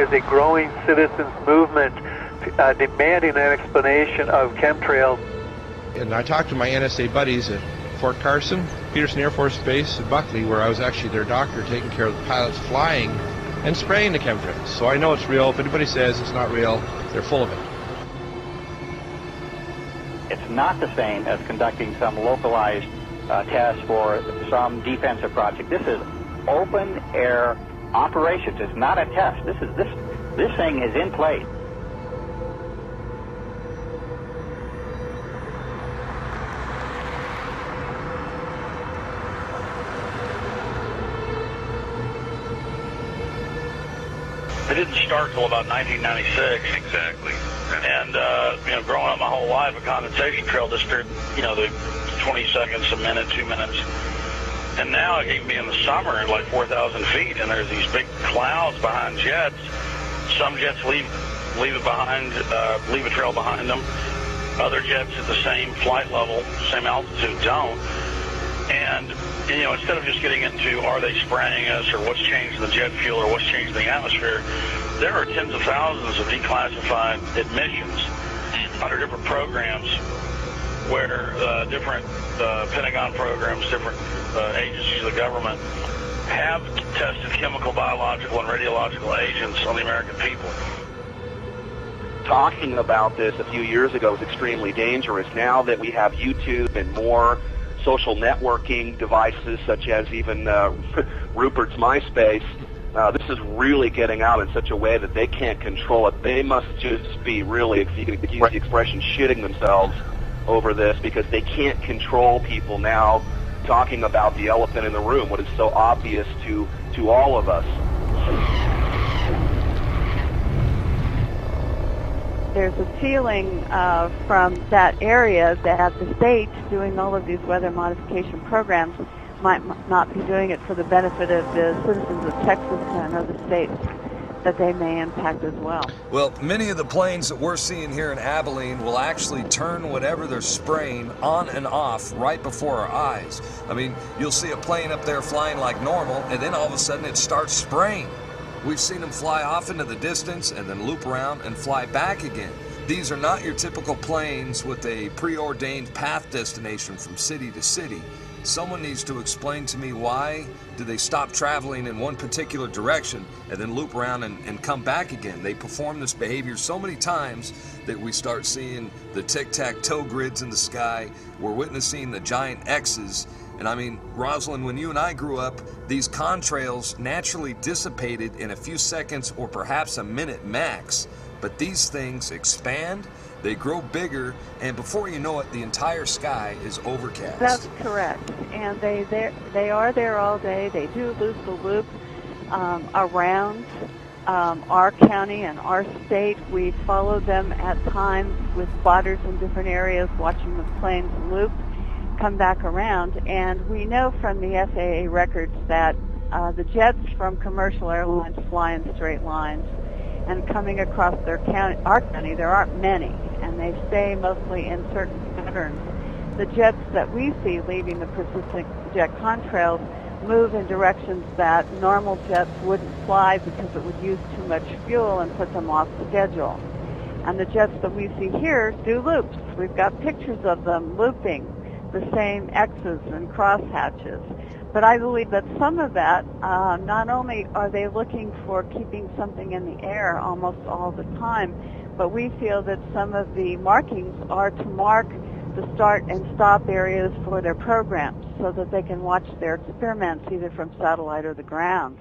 is a growing citizens movement demanding an explanation of chemtrails. And I talked to my NSA buddies at Fort Carson, Peterson Air Force Base, and Buckley, where I was actually their doctor taking care of the pilots flying and spraying the chemtrails. So I know it's real. If anybody says it's not real, they're full of it. It's not the same as conducting some localized test for some defensive project. This is open air operations. It's not a test. This thing is in place. It didn't start till about 1996. Exactly. And, growing up my whole life, a condensation trail disappeared, the 20 seconds, a minute, 2 minutes. And now it can be in the summer at like 4,000 feet, and there's these big clouds behind jets. Some jets leave it behind, leave a trail behind them. Other jets at the same flight level, same altitude don't. And, instead of just getting into are they spraying us or what's changed in the jet fuel or what's changed in the atmosphere, there are tens of thousands of declassified admissions under different programs where different Pentagon programs, different agencies of the government have tested chemical, biological, and radiological agents on the American people. Talking about this a few years ago was extremely dangerous. Now that we have YouTube and more social networking devices, such as even Rupert's MySpace, this is really getting out in such a way that they can't control it. They must just be really, if you can use the expression, shitting themselves over this, because they can't control people now talking about the elephant in the room, what is so obvious to all of us. There's a feeling from that area that the state doing all of these weather modification programs might not be doing it for the benefit of the citizens of Texas and other states that they may impact as well. Well, many of the planes that we're seeing here in Abilene will actually turn whatever they're spraying on and off right before our eyes. I mean, you'll see a plane up there flying like normal, and then all of a sudden it starts spraying. We've seen them fly off into the distance and then loop around and fly back again. These are not your typical planes with a preordained path destination from city to city. Someone needs to explain to me why do they stop traveling in one particular direction and then loop around and come back again. They perform this behavior so many times that we start seeing the tic-tac-toe grids in the sky. We're witnessing the giant X's. And I mean, Rosalind, when you and I grew up, these contrails naturally dissipated in a few seconds or perhaps a minute max. But these things expand, they grow bigger, and before you know it, the entire sky is overcast. That's correct. And they are there all day. They do lose the loop around our county and our state. We follow them at times with spotters in different areas, watching the planes loop, come back around. And we know from the FAA records that the jets from commercial airlines fly in straight lines. And coming across our county, there aren't many, and they stay mostly in certain patterns. The jets that we see leaving the persistent jet contrails move in directions that normal jets wouldn't fly because it would use too much fuel and put them off schedule. And the jets that we see here do loops. We've got pictures of them looping the same X's and crosshatches. But I believe that some of that, not only are they looking for keeping something in the air almost all the time, but we feel that some of the markings are to mark the start and stop areas for their programs so that they can watch their experiments either from satellite or the ground.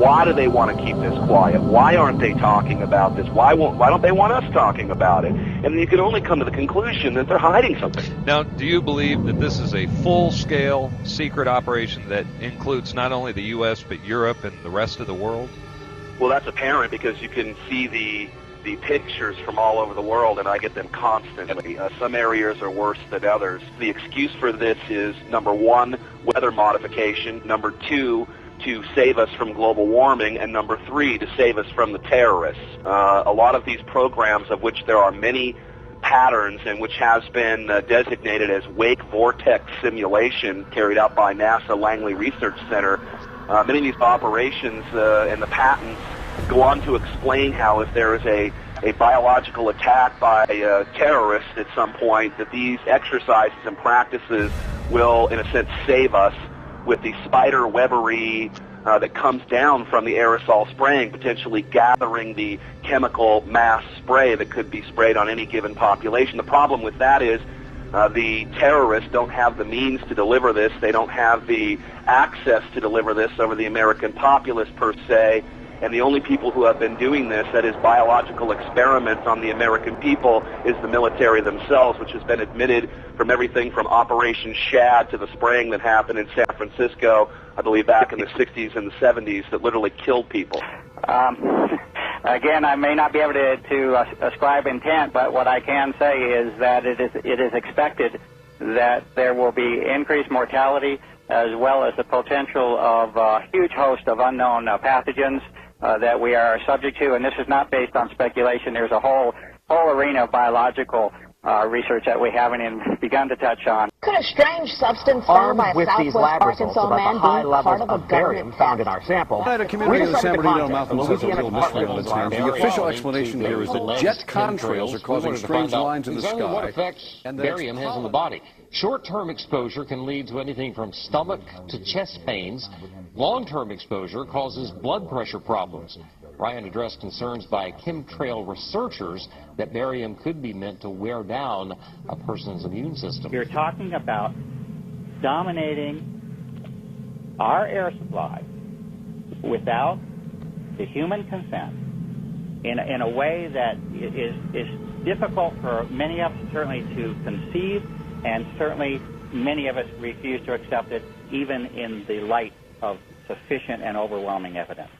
Why do they want to keep this quiet? Why aren't they talking about this? Why don't they want us talking about it? And you can only come to the conclusion that they're hiding something. Now, do you believe that this is a full-scale secret operation that includes not only the U.S. but Europe and the rest of the world? Well, that's apparent because you can see the pictures from all over the world, and I get them constantly. Some areas are worse than others. The excuse for this is, number one, weather modification, number two, to save us from global warming, and number three, to save us from the terrorists. A lot of these programs, of which there are many patterns and which has been designated as wake vortex simulation carried out by NASA Langley Research Center, many of these operations and the patents go on to explain how if there is a biological attack by terrorists at some point, that these exercises and practices will, in a sense, save us with the spider webbery that comes down from the aerosol spraying, potentially gathering the chemical mass spray that could be sprayed on any given population. The problem with that is the terrorists don't have the means to deliver this. They don't have the access to deliver this over the American populace per se. And the only people who have been doing this, that is biological experiments on the American people, is the military themselves, which has been admitted from everything from Operation Shad to the spraying that happened in San Francisco, I believe back in the 60s and the 70s, that literally killed people. Again, I may not be able to ascribe intent, but what I can say is that it is expected that there will be increased mortality as well as the potential of a huge host of unknown pathogens that we are subject to, and this is not based on speculation. There's a whole arena of biological research that we haven't even begun to touch on. Could a strange substance found by a Southwest Arkansas man be part of a barium found in our sample? At a community in the San Bernardino Mountains has a real mystery on its hands. The official explanation here is that jet contrails are causing strange lines in the sky. What effects barium has on the body. Short-term exposure can lead to anything from stomach to chest pains. Long-term exposure causes blood pressure problems. Ryan addressed concerns by chemtrail researchers that barium could be meant to wear down a person's immune system. You're talking about dominating our air supply without the human consent in a way that is difficult for many of us certainly to conceive, and certainly many of us refuse to accept it even in the light of sufficient and overwhelming evidence.